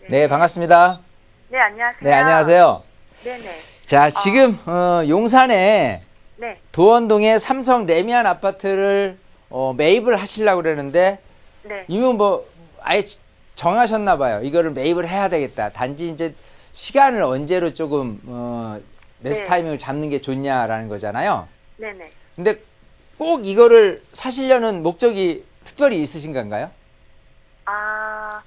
네, 반갑습니다. 네, 안녕하세요. 네, 안녕하세요. 네네. 자, 지금 용산에 네, 도원동에 삼성 레미안 아파트를 매입을 하시려고 그러는데 네. 이미 뭐 아예 정하셨나 봐요. 이거를 매입을 해야 되겠다. 단지 이제 시간을 언제로 조금 매수 네. 타이밍을 잡는 게 좋냐라는 거잖아요. 네네. 근데 꼭 이거를 사시려는 목적이 특별히 있으신 건가요? 아,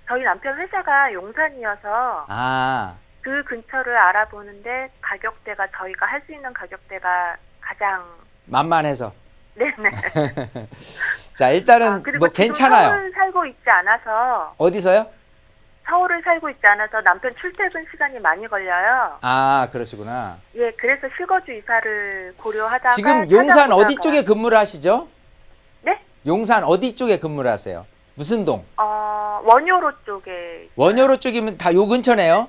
저희 남편 회사가 용산이어서 아, 그 근처를 알아보는데 가격대가 저희가 할 수 있는 가격대가 가장, 만만해서. 네네. 자, 일단은 그리고 뭐 지금 괜찮아요. 서울 살고 있지 않아서, 어디서요? 서울을 살고 있지 않아서 남편 출퇴근 시간이 많이 걸려요. 아, 그러시구나. 예, 그래서 실거주 이사를 고려하다가 지금 용산 어디 찾아보다가- 쪽에 근무를 하시죠? 네? 용산 어디 쪽에 근무를 하세요? 무슨 동? 원효로 쪽에, 원효로 쪽이면 다 요 근처네요.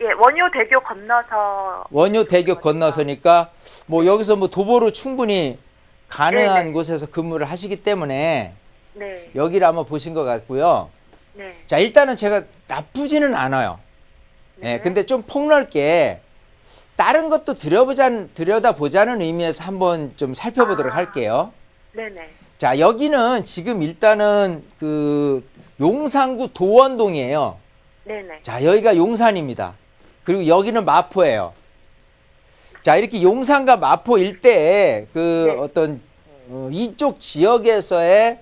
예, 원효대교 건너서, 원효대교 건너서니까 뭐 여기서 뭐 도보로 충분히 가능한 네네. 곳에서 근무를 하시기 때문에 네, 여기를 한번 보신 것 같고요. 네. 자, 일단은 제가 나쁘지는 않아요. 예, 네. 근데 좀 폭넓게 다른 것도 들여다보자는 의미에서 한번 좀 살펴보도록 할게요. 네네. 자, 여기는 지금 일단은 그 용산구 도원동이에요. 네네. 자, 여기가 용산입니다. 그리고 여기는 마포예요. 자, 이렇게 용산과 마포 일대에 그 네. 어떤 이쪽 지역에서의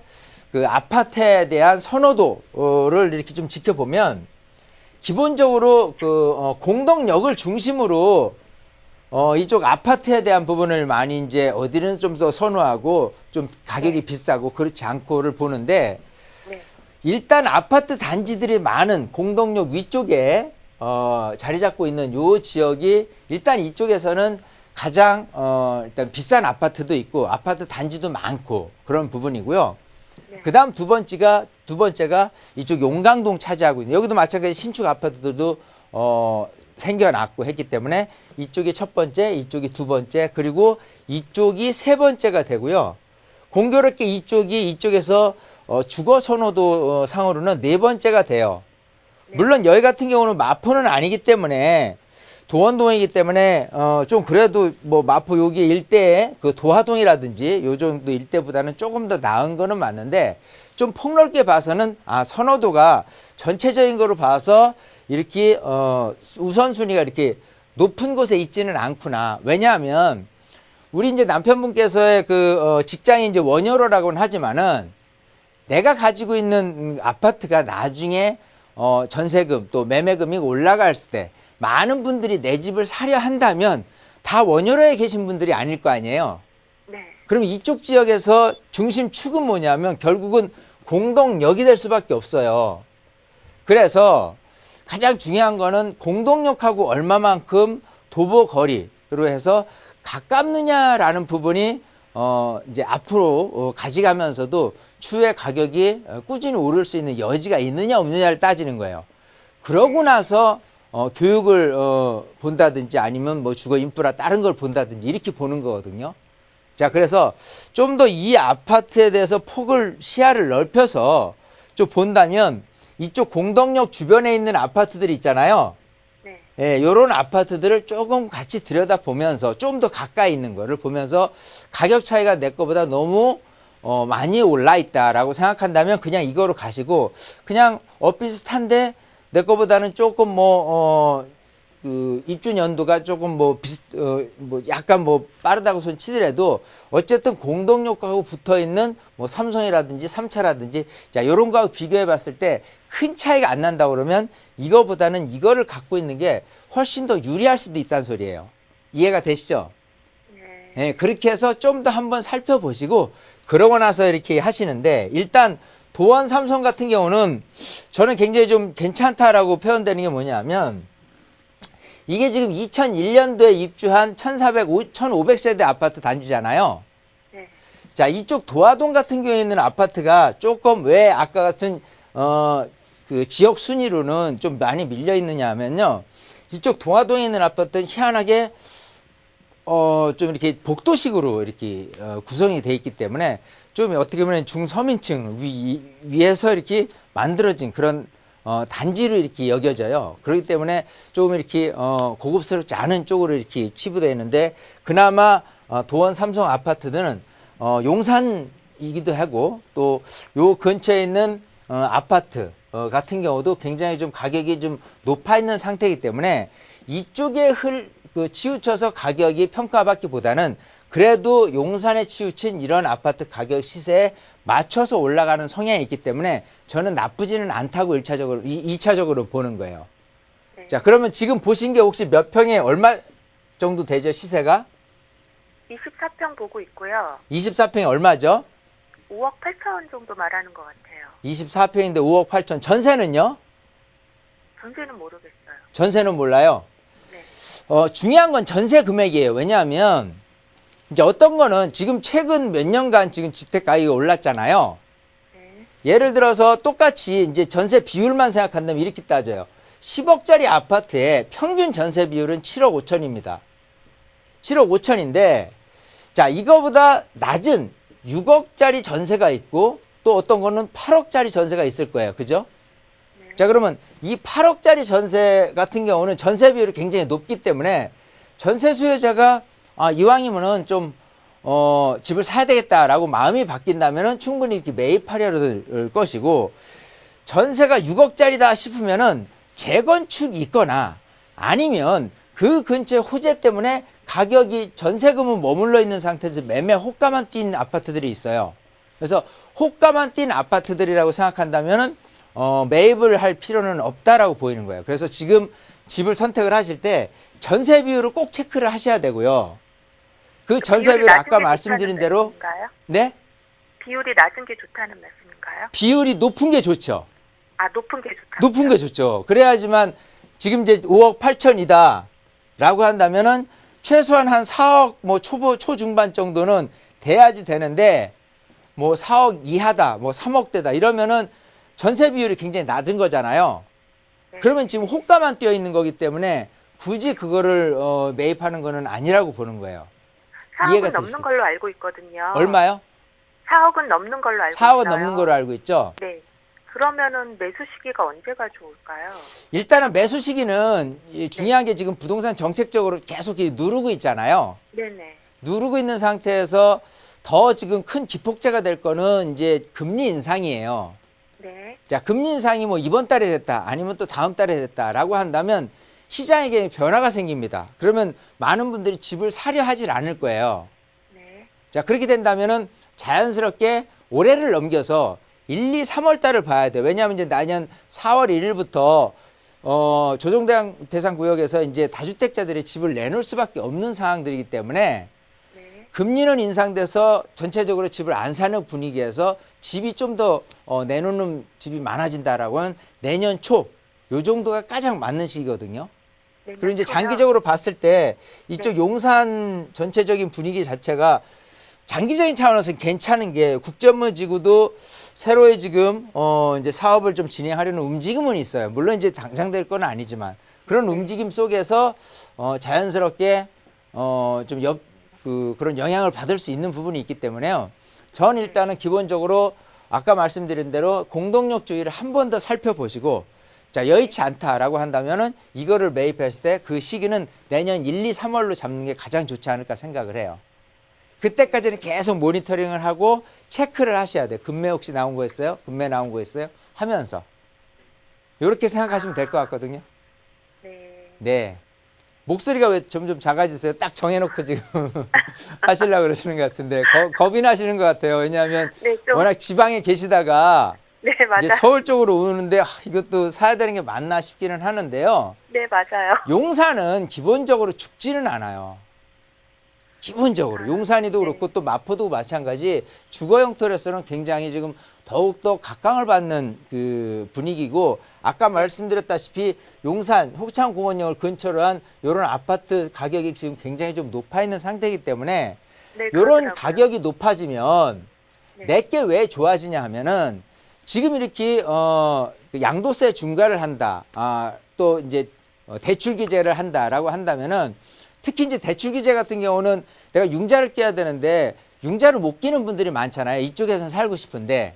그 아파트에 대한 선호도를 이렇게 좀 지켜보면 기본적으로 그 공덕역을 중심으로 이쪽 아파트에 대한 부분을 많이 이제 어디는 좀 더 선호하고 좀 가격이 네. 비싸고 그렇지 않고를 보는데 네. 일단 아파트 단지들이 많은 공덕역 위쪽에 자리 잡고 있는 요 지역이 일단 이쪽에서는 가장 일단 비싼 아파트도 있고 아파트 단지도 많고 그런 부분이고요. 네. 그다음 두 번째가 이쪽 용강동 차지하고 있는 여기도 마찬가지 신축 아파트들도 생겨났고 했기 때문에 이쪽이 첫 번째, 이쪽이 두 번째, 그리고 이쪽이 세 번째가 되고요. 공교롭게 이쪽에서 주거 선호도 상으로는 네 번째가 돼요. 물론 여기 같은 경우는 마포는 아니기 때문에 도원동이기 때문에 좀 그래도 뭐 마포 여기 일대에 그 도화동이라든지 요 정도 일대보다는 조금 더 나은 거는 맞는데 좀 폭넓게 봐서는 선호도가 전체적인 거로 봐서 이렇게 우선순위가 이렇게 높은 곳에 있지는 않구나. 왜냐하면 우리 이제 남편분께서의 그 직장이 이제 원효로라고는 하지만은 내가 가지고 있는 아파트가 나중에 전세금 또 매매금이 올라갈 때 많은 분들이 내 집을 사려 한다면 다 원효로에 계신 분들이 아닐 거 아니에요. 네. 그럼 이쪽 지역에서 중심 축은 뭐냐면 결국은 공동역이 될 수밖에 없어요. 그래서 가장 중요한 거는 공동역하고 얼마만큼 도보 거리로 해서 가깝느냐라는 부분이 이제 앞으로 가져가면서도 추후에 가격이 꾸준히 오를 수 있는 여지가 있느냐 없느냐를 따지는 거예요. 그러고 나서 교육을 본다든지 아니면 뭐 주거 인프라 다른 걸 본다든지 이렇게 보는 거거든요. 자, 그래서 좀 더 이 아파트에 대해서 시야를 넓혀서 좀 본다면 이쪽 공덕역 주변에 있는 아파트들이 있잖아요. 네. 예, 요런 아파트들을 조금 같이 들여다보면서 좀 더 가까이 있는 거를 보면서 가격 차이가 내 거보다 너무 많이 올라 있다라고 생각한다면 그냥 이거로 가시고 그냥 비슷한데 내 거보다는 조금 그 입주 연도가 조금 뭐 약간 뭐 빠르다고 손 치더라도 어쨌든 공동역하고 붙어 있는 뭐 삼성이라든지 삼차라든지 자 요런 거하고 비교해 봤을 때 큰 차이가 안 난다 그러면 이거보다는 이거를 갖고 있는 게 훨씬 더 유리할 수도 있다는 소리예요. 이해가 되시죠? 네. 예, 그렇게 해서 좀 더 한번 살펴보시고 그러고 나서 이렇게 하시는데 일단 도원 삼성 같은 경우는 저는 굉장히 좀 괜찮다라고 표현되는 게 뭐냐면 이게 지금 2001년도에 입주한 1500세대 아파트 단지잖아요. 네. 자, 이쪽 도화동 같은 경우에 있는 아파트가 조금 왜 아까 같은 그 지역 순위로는 좀 많이 밀려 있느냐 하면요. 이쪽 도화동에 있는 아파트는 희한하게 좀 이렇게 복도식으로 이렇게 구성이 돼 있기 때문에 좀 어떻게 보면 중서민층 위에서 이렇게 만들어진 그런 단지로 이렇게 여겨져요. 그렇기 때문에 조금 이렇게 고급스럽지 않은 쪽으로 이렇게 치부되어 있는데 그나마 도원 삼성 아파트들은 용산이기도 하고 또 요 근처에 있는 아파트 같은 경우도 굉장히 좀 가격이 좀 높아 있는 상태이기 때문에 이쪽에 치우쳐서 가격이 평가받기보다는 그래도 용산에 치우친 이런 아파트 가격 시세에 맞춰서 올라가는 성향이 있기 때문에 저는 나쁘지는 않다고 2차적으로 보는 거예요. 네. 자, 그러면 지금 보신 게 혹시 몇 평에 얼마 정도 되죠, 시세가? 24평 보고 있고요. 24평이 얼마죠? 5억 8천 정도 말하는 것 같아요. 24평인데 5억 8천. 전세는요? 전세는 모르겠어요. 전세는 몰라요. 네. 중요한 건 전세 금액이에요. 왜냐하면 이제 어떤 거는 지금 최근 몇 년간 지금 주택 가격이 올랐잖아요. 네. 예를 들어서 똑같이 이제 전세 비율만 생각한다면 이렇게 따져요. 10억짜리 아파트의 평균 전세 비율은 7억 5천입니다. 7억 5천인데 자, 이거보다 낮은 6억짜리 전세가 있고 또 어떤 거는 8억짜리 전세가 있을 거예요. 그죠? 네. 자, 그러면 이 8억짜리 전세 같은 경우는 전세 비율이 굉장히 높기 때문에 전세 수요자가 이왕이면은 좀 집을 사야 되겠다라고 마음이 바뀐다면은 충분히 이렇게 매입하려고 할 것이고 전세가 6억짜리다 싶으면은 재건축이 있거나 아니면 그 근처에 호재 때문에 가격이 전세금은 머물러 있는 상태에서 매매 호가만 뛴 아파트들이 있어요. 그래서 호가만 뛴 아파트들이라고 생각한다면은 매입을 할 필요는 없다라고 보이는 거예요. 그래서 지금 집을 선택을 하실 때 전세 비율을 꼭 체크를 하셔야 되고요. 그 전세 비율 아까 말씀드린 대로 말씀인가요? 네? 비율이 낮은 게 좋다는 말씀인가요? 비율이 높은 게 좋죠. 높은 게 좋다. 높은 게 좋죠. 그래야지만 지금 이제 5억 8천이다 라고 한다면은 최소한 한 4억 뭐 초중반 정도는 돼야지 되는데 뭐 4억 이하다 뭐 3억대다 이러면은 전세 비율이 굉장히 낮은 거잖아요. 네. 그러면 지금 호가만 뛰어 있는 거기 때문에 굳이 그거를 매입하는 거는 아니라고 보는 거예요. 4억은 이해가 넘는 되시죠? 걸로 알고 있거든요. 얼마요? 4억은 넘는 걸로 알고 4억 있어요. 넘는 거로 알고 있죠. 네. 그러면은 매수 시기가 언제가 좋을까요? 일단은 매수 시기는 중요한 게 지금 부동산 정책적으로 계속 이렇게 누르고 있잖아요. 네네. 누르고 있는 상태에서 더 지금 큰 기폭제가 될 거는 이제 금리 인상이에요. 네. 자, 금리 인상이 뭐 이번 달에 됐다 아니면 또 다음 달에 됐다라고 한다면 시장에게 변화가 생깁니다. 그러면 많은 분들이 집을 사려 하질 않을 거예요. 네. 자, 그렇게 된다면은 자연스럽게 올해를 넘겨서 1, 2, 3월 달을 봐야 돼요. 왜냐하면 이제 내년 4월 1일부터 조정 대상 구역에서 이제 다주택자들이 집을 내놓을 수밖에 없는 상황들이기 때문에 네. 금리는 인상돼서 전체적으로 집을 안 사는 분위기에서 집이 좀 더 내놓는 집이 많아진다라고 하면 내년 초 요 정도가 가장 맞는 시기거든요. 그리고 이제 장기적으로 봤을 때 이쪽 네. 용산 전체적인 분위기 자체가 장기적인 차원에서 괜찮은 게 국전무지구도 새로이 지금 이제 사업을 좀 진행하려는 움직임은 있어요. 물론 이제 당장 될 건 아니지만 그런 움직임 속에서 자연스럽게 좀 그런 영향을 받을 수 있는 부분이 있기 때문에요. 전 일단은 기본적으로 아까 말씀드린 대로 공동력주의를 한 번 더 살펴보시고 자, 여의치 않다라고 한다면은 이거를 매입했을 때 그 시기는 내년 1, 2, 3월로 잡는 게 가장 좋지 않을까 생각을 해요. 그때까지는 계속 모니터링을 하고 체크를 하셔야 돼요. 금매 혹시 나온 거 있어요? 금매 나온 거 있어요? 하면서. 이렇게 생각하시면 될 것 같거든요. 네. 네. 목소리가 왜 점점 작아지세요? 딱 정해놓고 지금 하시려고 그러시는 것 같은데 겁이 나시는 것 같아요. 왜냐하면 네, 좀. 워낙 지방에 계시다가 네, 이제 맞아요. 서울 쪽으로 오는데 이것도 사야 되는 게 맞나 싶기는 하는데요. 네, 맞아요. 용산은 기본적으로 죽지는 않아요. 기본적으로 용산이도 그렇고 또 마포도 마찬가지 주거 형태로서는 굉장히 지금 더욱더 각광을 받는 그 분위기고 아까 말씀드렸다시피 용산 혹창공원역을 근처로 한 이런 아파트 가격이 지금 굉장히 좀 높아 있는 상태이기 때문에 네, 이런 그러더라고요. 가격이 높아지면 네. 내게 왜 좋아지냐 하면은 지금 이렇게 그 양도세 중과를 한다. 또 이제 대출 규제를 한다라고 한다면은 특히 이제 대출 규제 같은 경우는 내가 융자를 끼야 되는데 융자를 못 끼는 분들이 많잖아요. 이쪽에서는 살고 싶은데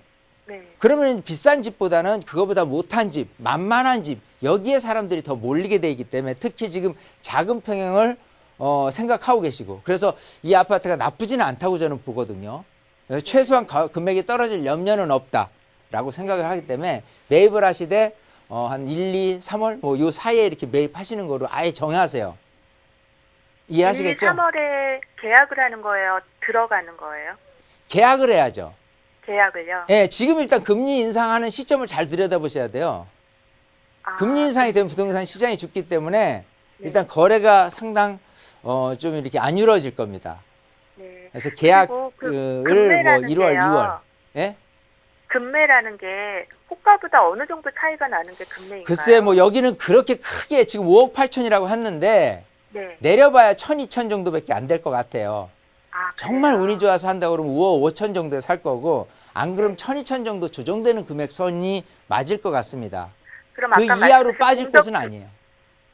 네. 그러면 비싼 집보다는 그거보다 못한 집, 만만한 집 여기에 사람들이 더 몰리게 돼 있기 때문에 특히 지금 자금 평형을 생각하고 계시고 그래서 이 아파트가 나쁘지는 않다고 저는 보거든요. 그래서 최소한 금액이 떨어질 염려는 없다라고 생각을 하기 때문에 매입을 하시되 한 1, 2, 3월 뭐 요 사이에 이렇게 매입하시는 거로 아예 정하세요. 1, 이해하시겠죠? 3월에 계약을 하는 거예요? 들어가는 거예요? 계약을 해야죠. 계약을요? 예, 지금 일단 금리 인상하는 시점을 잘 들여다보셔야 돼요. 아, 금리 인상이 되면 부동산 시장이 죽기 때문에 일단 거래가 상당 좀 이렇게 안 이루어질 겁니다. 네. 그래서 계약을 뭐 금매라는 1월, 게요. 2월. 예? 금매라는 게 호가보다 어느 정도 차이가 나는 게 금매인가요? 글쎄 뭐 여기는 그렇게 크게 지금 5억 8천이라고 했는데 네. 내려봐야 1,000, 2천 정도밖에 안 될 것 같아요. 아, 정말 그래요? 운이 좋아서 한다 그러면 5억 5천 정도에 살 거고 안 그러면 1,000, 2천 정도 조정되는 금액 선이 맞을 것 같습니다. 그럼 그 아까 이하로 말씀하신 빠질 것은 아니에요.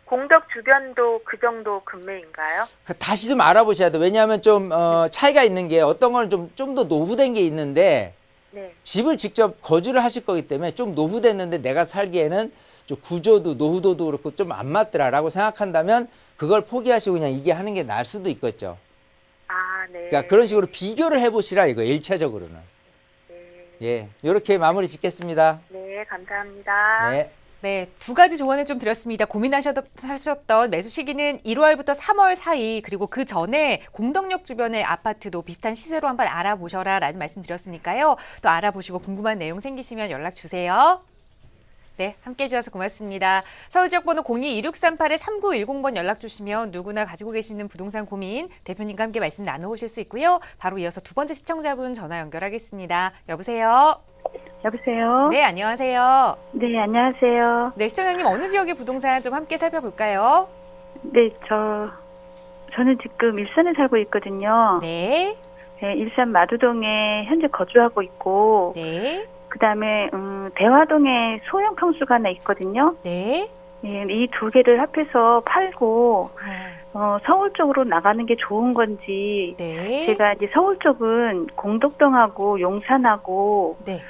공덕 주변도 그 정도 금매인가요? 다시 좀 알아보셔야 돼요. 왜냐하면 좀 차이가 있는 게 어떤 거는 좀 더 노후된 게 있는데 네. 집을 직접 거주를 하실 거기 때문에 좀 노후됐는데 내가 살기에는 좀 구조도 노후도도 그렇고 좀 안 맞더라라고 생각한다면 그걸 포기하시고 그냥 이게 하는 게 나을 수도 있겠죠. 아, 네. 그러니까 그런 식으로 비교를 해보시라 이거 1차적으로는. 네. 예, 이렇게 마무리 짓겠습니다. 네, 감사합니다. 네. 네, 두 가지 조언을 좀 드렸습니다. 고민하셨던 매수 시기는 1월부터 3월 사이 그리고 그 전에 공덕역 주변의 아파트도 비슷한 시세로 한번 알아보셔라 라는 말씀 드렸으니까요. 또 알아보시고 궁금한 내용 생기시면 연락 주세요. 네, 함께해 주셔서 고맙습니다. 서울지역번호 02-2638-3910번 연락 주시면 누구나 가지고 계시는 부동산 고민 대표님과 함께 말씀 나눠보실 수 있고요. 바로 이어서 두 번째 시청자분 전화 연결하겠습니다. 여보세요? 여보세요? 네, 안녕하세요. 네, 안녕하세요. 네, 시청자님 어느 지역의 부동산 좀 함께 살펴볼까요? 네, 저는 지금 일산에 살고 있거든요. 네, 네, 일산 마두동에 현재 거주하고 있고, 네, 그 다음에, 대화동에 소형 평수가 하나 있거든요. 네. 네, 이 두 개를 합해서 팔고, 서울 쪽으로 나가는 게 좋은 건지, 네. 제가 이제 서울 쪽은 공덕동하고 용산하고, 네.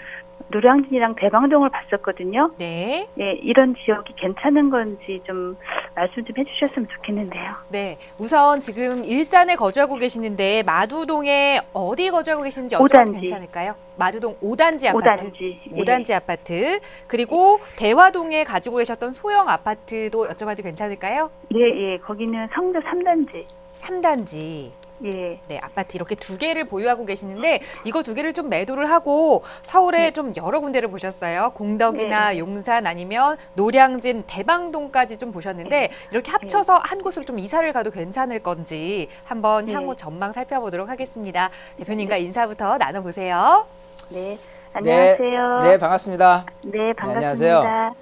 노량진이랑 대방동을 봤었거든요. 네. 예, 이런 지역이 괜찮은 건지 좀 말씀 좀 해주셨으면 좋겠는데요. 네. 우선 지금 일산에 거주하고 계시는데 마두동에 어디 거주하고 계시는지 여쭤봐도 오단지. 괜찮을까요? 마두동 5단지 아파트. 오단지. 예. 5단지 아파트. 그리고 대화동에 가지고 계셨던 소형 아파트도 여쭤봐도 괜찮을까요? 네, 예, 거기는 성도 3단지. 3단지. 예, 네, 아파트 이렇게 두 개를 보유하고 계시는데 이거 두 개를 좀 매도를 하고 서울에 좀 여러 군데를 보셨어요. 공덕이나 용산 아니면 노량진, 대방동까지 좀 보셨는데 이렇게 합쳐서 한 곳으로 좀 이사를 가도 괜찮을 건지 한번 향후 전망 살펴보도록 하겠습니다. 대표님과 인사부터 나눠보세요. 네, 안녕하세요. 네, 반갑습니다. 네, 반갑습니다. 안녕하세요.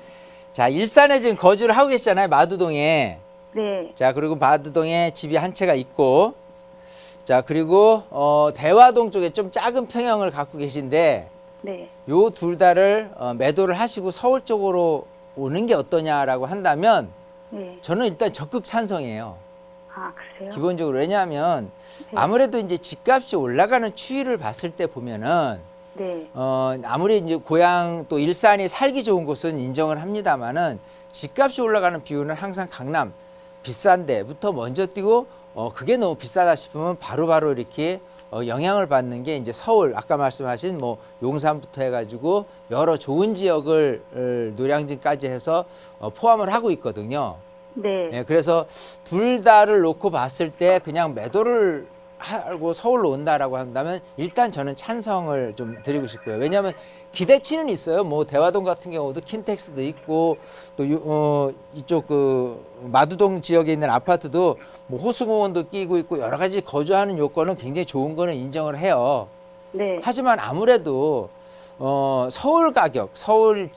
자, 일산에 지금 거주를 하고 계시잖아요. 마두동에. 네, 자, 그리고 마두동에 집이 한 채가 있고 자, 그리고 대화동 쪽에 좀 작은 평형을 갖고 계신데 네, 요 둘 다를 매도를 하시고 서울 쪽으로 오는 게 어떠냐라고 한다면 네. 저는 일단 적극 찬성이에요. 아, 그래요? 기본적으로 왜냐하면 네. 아무래도 이제 집값이 올라가는 추이를 봤을 때 보면은 네, 아무리 이제 고향 또 일산이 살기 좋은 곳은 인정을 합니다만은 집값이 올라가는 비율은 항상 강남 비싼 데부터 먼저 뛰고 그게 너무 비싸다 싶으면 바로바로 이렇게 영향을 받는 게 이제 서울 아까 말씀하신 뭐 용산부터 해가지고 여러 좋은 지역을 노량진까지 해서 포함을 하고 있거든요. 네, 예, 그래서 둘 다를 놓고 봤을 때 그냥 매도를 하고 서울로 온다라고 한다면 일단 저는 찬성을 좀 드리고 싶고요. 왜냐하면 기대치는 있어요. 뭐 대화동 같은 경우도 킨텍스도 있고 또 이쪽 그 마두동 지역에 있는 아파트도 뭐 호수공원도 끼고 있고 여러 가지 거주하는 요건은 굉장히 좋은 거는 인정을 해요. 네, 하지만 아무래도 서울 가격, 서울에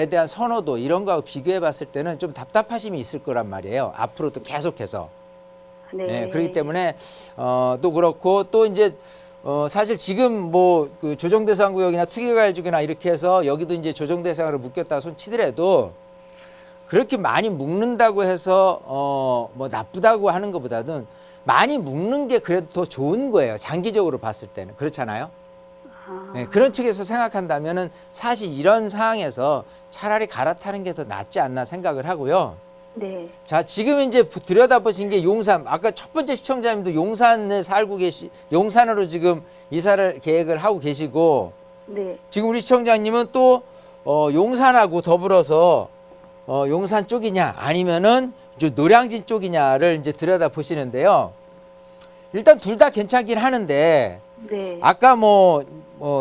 대한 선호도 이런 거하고 비교해 봤을 때는 좀 답답하심이 있을 거란 말이에요. 앞으로도 계속해서. 네. 네, 그렇기 때문에 또 그렇고 또 이제 사실 지금 뭐 그 조정대상 구역이나 투기과열지구나 이렇게 해서 여기도 이제 조정대상으로 묶였다 손 치더라도 그렇게 많이 묶는다고 해서 뭐 나쁘다고 하는 것보다는 많이 묶는 게 그래도 더 좋은 거예요. 장기적으로 봤을 때는 그렇잖아요. 예, 그런 측에서 생각한다면은 사실 이런 상황에서 차라리 갈아타는 게 더 낫지 않나 생각을 하고요. 네. 자, 지금 이제 들여다보신 게 용산, 아까 첫 번째 시청자님도 용산에 살고 용산으로 지금 이사를 계획을 하고 계시고, 네. 지금 우리 시청자님은 또, 용산하고 더불어서, 용산 쪽이냐, 아니면은 이제 노량진 쪽이냐를 이제 들여다보시는데요. 일단 둘 다 괜찮긴 하는데, 네. 아까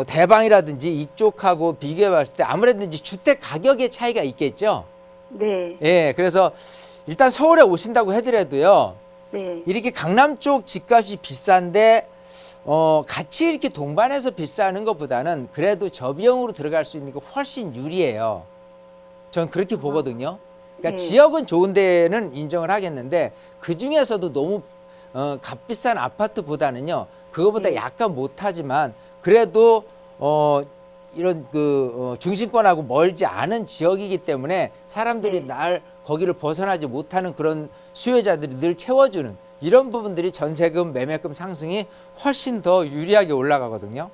대방이라든지 이쪽하고 비교해 봤을 때 아무래도 이제 주택 가격의 차이가 있겠죠. 네. 예, 그래서 일단 서울에 오신다고 해더라도요. 네. 이렇게 강남 쪽 집값이 비싼데 같이 이렇게 동반해서 비싸는 것보다는 그래도 저비용으로 들어갈 수 있는 게 훨씬 유리해요. 전 그렇게 보거든요. 그러니까 네. 지역은 좋은 데는 인정을 하겠는데 그 중에서도 너무 값비싼 아파트보다는요. 그거보다 네. 약간 못하지만 그래도 이런 중심권하고 멀지 않은 지역이기 때문에 사람들이 네. 날 거기를 벗어나지 못하는 그런 수요자들이 늘 채워주는 이런 부분들이 전세금, 매매금 상승이 훨씬 더 유리하게 올라가거든요.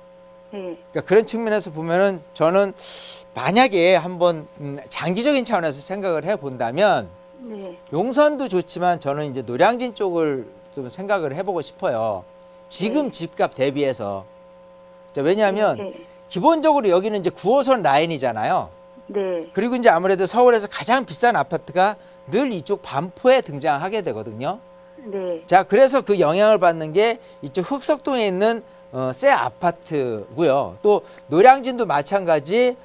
네. 그러니까 그런 측면에서 보면은 저는 만약에 한번 장기적인 차원에서 생각을 해 본다면 네. 용산도 좋지만 저는 이제 노량진 쪽을 좀 생각을 해보고 싶어요. 지금 네. 집값 대비해서. 자, 왜냐하면 네. 기본적으로 여기는 이제 9호선 라인이잖아요. 네. 그리고 이제 아무래도 서울에서 가장 비싼 아파트가 늘 이쪽 반포에 등장하게 되거든요. 네. 자, 그래서 그 영향을 받는 게 이쪽 흑석동에 있는 새 아파트고요. 또 노량진도 마찬가지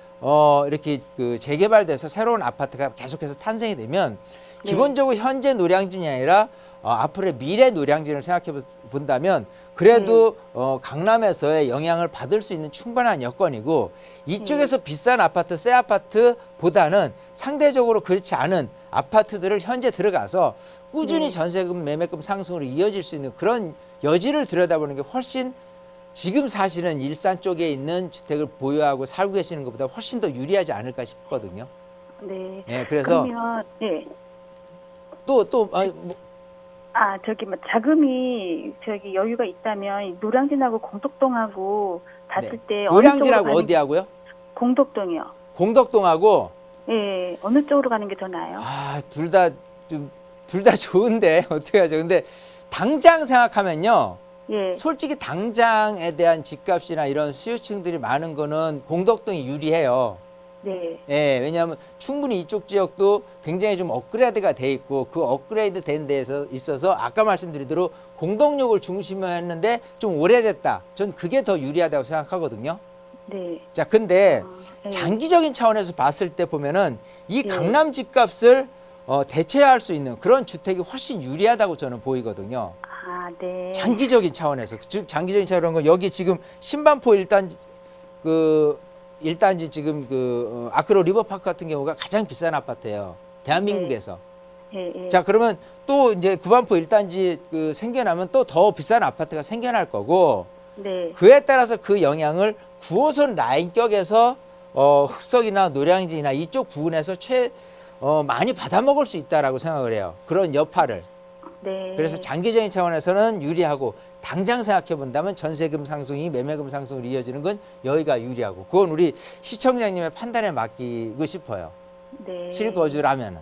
이렇게 재개발돼서 새로운 아파트가 계속해서 탄생이 되면 네. 기본적으로 현재 노량진이 아니라 앞으로의 미래 노량진을 생각해 본다면 그래도 강남에서의 영향을 받을 수 있는 충분한 여건이고 이쪽에서 비싼 아파트, 새 아파트보다는 상대적으로 그렇지 않은 아파트들을 현재 들어가서 꾸준히 네. 전세금, 매매금 상승으로 이어질 수 있는 그런 여지를 들여다보는 게 훨씬 지금 사실은 일산 쪽에 있는 주택을 보유하고 살고 계시는 것보다 훨씬 더 유리하지 않을까 싶거든요. 네. 예, 그래서 그러면 네. 자금이 여유가 있다면 노량진하고 공덕동하고 봤을 네. 때 노량진하고 어느 쪽으로 어디하고요? 공덕동이요. 공덕동하고 예, 어느 쪽으로 가는 게 더 나아요? 둘 다 좋은데 어떻게 하죠? 근데 당장 생각하면요. 예, 솔직히 당장에 대한 집값이나 이런 수요층들이 많은 거는 공덕동이 유리해요. 네, 예, 왜냐하면 충분히 이쪽 지역도 굉장히 좀 업그레이드가 돼 있고 그 업그레이드 된 데에서 있어서 아까 말씀드리도록 공덕역을 중심으로 했는데 좀 오래됐다. 전 그게 더 유리하다고 생각하거든요. 네, 자, 근데 네. 장기적인 차원에서 봤을 때 보면은 이 네. 강남 집값을 대체할 수 있는 그런 주택이 훨씬 유리하다고 저는 보이거든요. 아, 네, 장기적인 차원에서 즉 장기적인 차원은 건 여기 지금 신반포 일단지 지금 아크로 리버파크 같은 경우가 가장 비싼 아파트예요. 대한민국에서. 예, 예. 자, 그러면 또 이제 구반포 일단지 생겨나면 또 더 비싼 아파트가 생겨날 거고 네, 그에 따라서 그 영향을 9호선 라인격에서 흑석이나 노량진이나 이쪽 부근에서 많이 받아먹을 수 있다라고 생각을 해요. 그런 여파를. 네. 그래서 장기적인 차원에서는 유리하고 당장 생각해 본다면 전세금 상승이 매매금 상승으로 이어지는 건 여기가 유리하고 그건 우리 시청자님의 판단에 맡기고 싶어요. 네, 실거주라면은.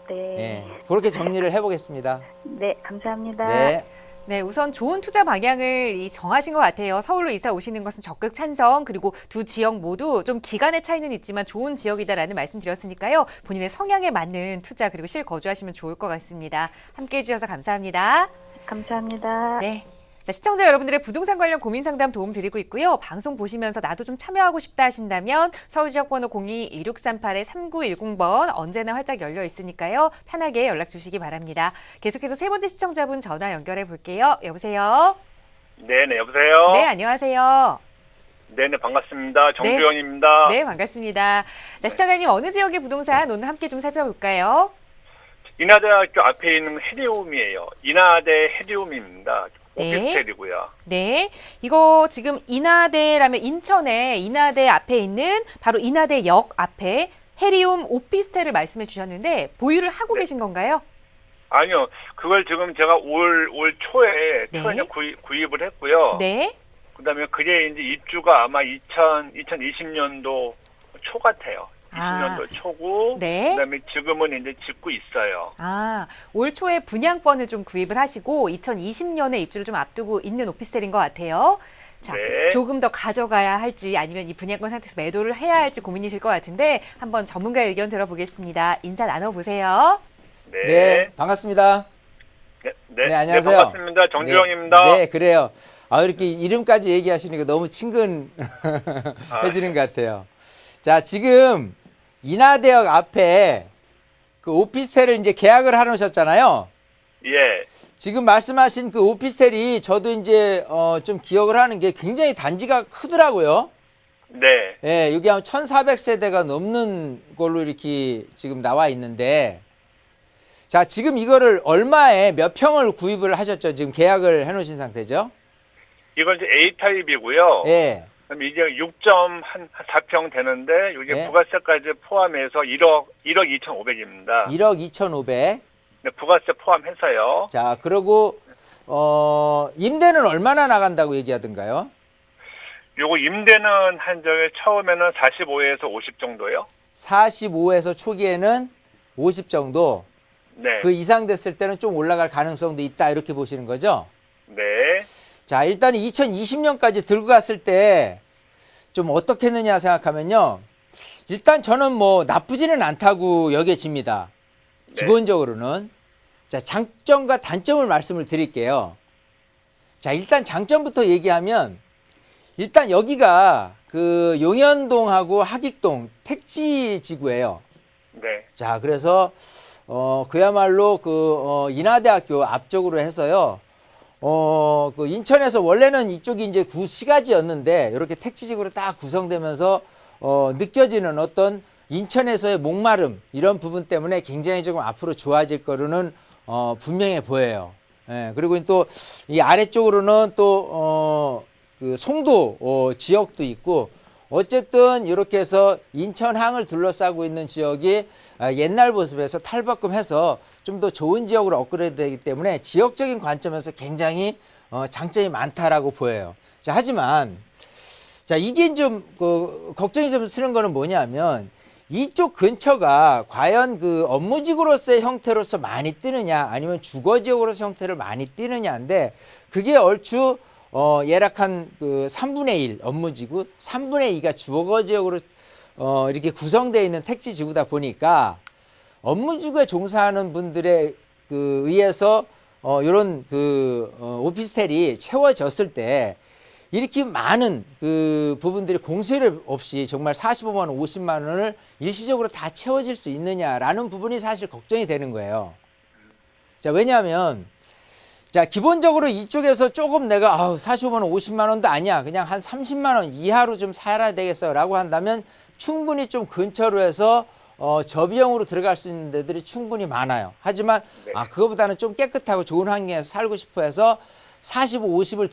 네, 예. 그렇게 정리를 해보겠습니다. 네, 감사합니다. 네. 네, 우선 좋은 투자 방향을 정하신 것 같아요. 서울로 이사 오시는 것은 적극 찬성, 그리고 두 지역 모두 좀 기간의 차이는 있지만 좋은 지역이다라는 말씀 드렸으니까요. 본인의 성향에 맞는 투자 그리고 실거주하시면 좋을 것 같습니다. 함께해 주셔서 감사합니다. 감사합니다. 네. 자, 시청자 여러분들의 부동산 관련 고민 상담 도움 드리고 있고요. 방송 보시면서 나도 좀 참여하고 싶다 하신다면 서울지역번호 02-2638-3910번 언제나 활짝 열려 있으니까요. 편하게 연락 주시기 바랍니다. 계속해서 세 번째 시청자분 전화 연결해 볼게요. 여보세요? 네네, 여보세요? 네, 안녕하세요. 네네, 반갑습니다. 정주영입니다. 네, 반갑습니다. 자, 시청자님 어느 지역의 부동산 오늘 함께 좀 살펴볼까요? 인하대학교 앞에 있는 헤리움이에요. 인하대 헤리움입니다. 네. 오피스텔이고요. 네, 이거 지금 인하대라면 인천에 인하대 앞에 있는 바로 인하대역 앞에 헤리움 오피스텔을 말씀해 주셨는데 보유를 하고 계신 건가요? 아니요, 그걸 지금 제가 올 초에 네. 구입을 했고요. 네, 그다음에 그게 이제 입주가 아마 2020년도 초 같아요. 20년도 초고, 네. 그다음에 지금은 이제 짓고 있어요. 올 초에 분양권을 좀 구입을 하시고 2020년에 입주를 좀 앞두고 있는 오피스텔인 것 같아요. 자, 네. 조금 더 가져가야 할지 아니면 이 분양권 상태에서 매도를 해야 할지 고민이실 것 같은데 한번 전문가의 의견 들어보겠습니다. 인사 나눠보세요. 네. 네, 반갑습니다. 네, 안녕하세요. 네, 반갑습니다. 정주영입니다. 네, 그래요. 이렇게 이름까지 얘기하시니까 너무 친근해지는 것 같아요. 자, 지금 인하대역 앞에 그 오피스텔을 이제 계약을 해놓으셨잖아요. 예. 지금 말씀하신 그 오피스텔이 저도 이제 좀 기억을 하는 게 굉장히 단지가 크더라고요. 네. 예, 여기 한 1,400세대가 넘는 걸로 이렇게 지금 나와 있는데, 자, 지금 이거를 얼마에 몇 평을 구입을 하셨죠? 지금 계약을 해놓으신 상태죠? 이건 이제 A타입이고요. 예. 그럼 이제 6.4평 되는데 이게 네. 부가세까지 포함해서 1억 2,500입니다. 1억 2,500. 네, 부가세 포함해서요. 자, 그리고 임대는 얼마나 나간다고 얘기하던가요? 요거 임대는 한 저기 처음에는 45에서 50 정도요. 45에서 초기에는 50 정도. 네. 그 이상 됐을 때는 좀 올라갈 가능성도 있다, 이렇게 보시는 거죠? 네. 자, 일단 2020년까지 들고 갔을 때 좀 어떻게 했느냐 생각하면요. 일단 저는 뭐 나쁘지는 않다고 여겨집니다. 네. 기본적으로는. 자, 장점과 단점을 말씀을 드릴게요. 자, 일단 장점부터 얘기하면, 일단 여기가 그 용현동하고 하익동 택지 지구예요. 네. 자, 그래서 그야말로 인하대학교 앞쪽으로 해서요. 그 인천에서 원래는 이쪽이 이제 구시가지였는데 이렇게 택지지구로 딱 구성되면서 느껴지는 어떤 인천에서의 목마름, 이런 부분 때문에 굉장히 조금 앞으로 좋아질 거로는 분명해 보여요. 예, 그리고 또 이 아래쪽으로는 또 그 송도 지역도 있고, 어쨌든 이렇게 해서 인천항을 둘러싸고 있는 지역이 옛날 모습에서 탈바꿈해서 좀 더 좋은 지역으로 업그레이드 되기 때문에 지역적인 관점에서 굉장히 장점이 많다라고 보여요. 자, 하지만 자, 이게 좀 걱정이 좀 쓰는 거는 뭐냐면, 이쪽 근처가 과연 그 업무지구로서의 형태로서 많이 뜨느냐, 아니면 주거지역으로서 형태를 많이 띄느냐인데, 그게 얼추 예락한 그 3분의 1 업무지구, 3분의 2가 주거지역으로 이렇게 구성되어 있는 택지지구다 보니까 업무지구에 종사하는 분들에 의해서 이런 오피스텔이 채워졌을 때 이렇게 많은 그 부분들이 공세를 없이 정말 45만 원, 50만 원을 일시적으로 다 채워질 수 있느냐라는 부분이 사실 걱정이 되는 거예요. 자, 왜냐하면 자, 기본적으로 이쪽에서 조금 내가 45만 원, 50만 원도 아니야, 그냥 한 30만 원 이하로 좀 살아야 되겠어 라고 한다면 충분히 좀 근처로 해서 저비용으로 들어갈 수 있는 데들이 충분히 많아요. 하지만 네. 그거보다는 좀 깨끗하고 좋은 환경에서 살고 싶어 해서 45, 50을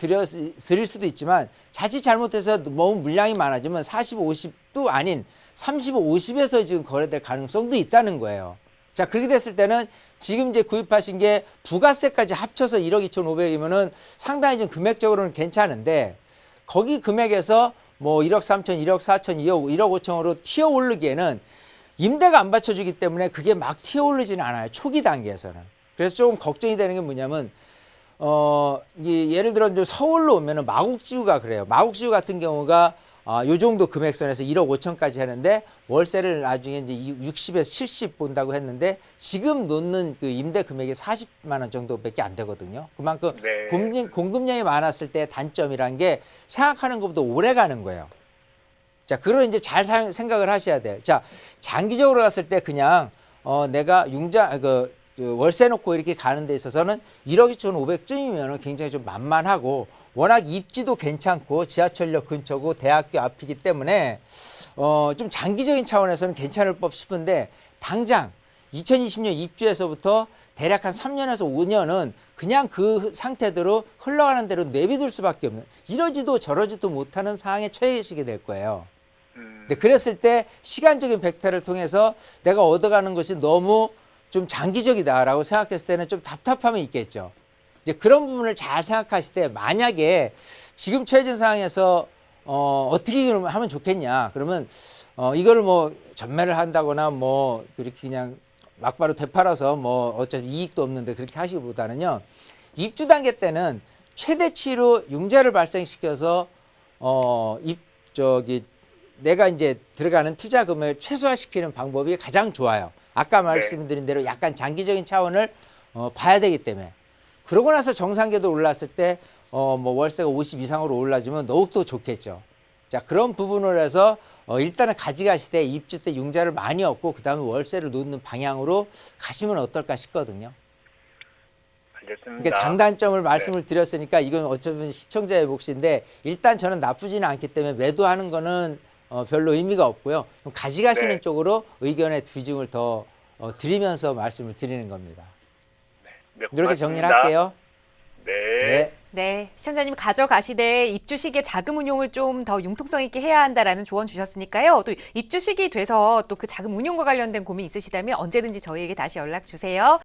드릴 수도 있지만, 자칫 잘못해서 너무 물량이 많아지면 45, 50도 아닌 35, 50에서 지금 거래될 가능성도 있다는 거예요. 자, 그렇게 됐을 때는 지금 이제 구입하신 게 부가세까지 합쳐서 1억 2,500이면은 상당히 좀 금액적으로는 괜찮은데, 거기 금액에서 뭐 1억 3천, 1억 4천, 1억 5천으로 튀어 오르기에는 임대가 안 받쳐주기 때문에 그게 막 튀어 오르지는 않아요, 초기 단계에서는. 그래서 조금 걱정이 되는 게 뭐냐면, 예를 들어 이제 서울로 오면은 마곡지구가 그래요. 마곡지구 같은 경우가 요 정도 금액선에서 1억 5천까지 하는데, 월세를 나중에 이제 60에서 70 본다고 했는데, 지금 놓는 그 임대 금액이 40만 원 정도밖에 안 되거든요. 그만큼 네. 공급량이 많았을 때 단점이란 게 생각하는 것보다 오래 가는 거예요. 자, 그걸 이제 잘 생각을 하셔야 돼요. 자, 장기적으로 갔을 때 그냥 내가 월세 놓고 이렇게 가는 데 있어서는 1억 2,500쯤이면 굉장히 좀 만만하고, 워낙 입지도 괜찮고 지하철역 근처고 대학교 앞이기 때문에 좀 장기적인 차원에서는 괜찮을 법 싶은데, 당장 2020년 입주에서부터 대략 한 3년에서 5년은 그냥 그 상태대로 흘러가는 대로 내비둘 수밖에 없는, 이러지도 저러지도 못하는 상황에 처해 계시게 될 거예요. 근데 그랬을 때 시간적인 백태를 통해서 내가 얻어가는 것이 너무 좀 장기적이다라고 생각했을 때는 좀 답답함이 있겠죠. 이제 그런 부분을 잘 생각하실 때 만약에 지금 처해진 상황에서 어떻게 하면 좋겠냐. 그러면 이거를 뭐 전매를 한다거나 뭐 그렇게 그냥 막바로 되팔아서 뭐 어차피 이익도 없는데 그렇게 하시기보다는요. 입주 단계 때는 최대치로 융자를 발생시켜서 내가 이제 들어가는 투자 금액을 최소화시키는 방법이 가장 좋아요. 아까 말씀드린 대로 약간 장기적인 차원을 봐야 되기 때문에. 그러고 나서 정상궤도 올랐을 때 뭐 월세가 50 이상으로 올라주면 더욱더 좋겠죠. 자, 그런 부분을 해서 일단은 가져가실 때 입주 때 융자를 많이 얻고 그다음에 월세를 놓는 방향으로 가시면 어떨까 싶거든요. 알겠습니다. 그러니까 장단점을 말씀을 드렸으니까 이건 어쩌면 시청자의 몫인데 일단 저는 나쁘지는 않기 때문에 매도하는 거는 별로 의미가 없고요. 그럼 가져가시는 네. 쪽으로 의견의 비중을 더 드리면서 말씀을 드리는 겁니다. 네, 이렇게 고맙습니다. 정리를 할게요. 네. 네, 시청자님 가져가시되 입주 시기에 자금 운용을 좀 더 융통성 있게 해야 한다라는 조언 주셨으니까요. 또 입주 시기 돼서 또 그 자금 운용과 관련된 고민 있으시다면 언제든지 저희에게 다시 연락 주세요.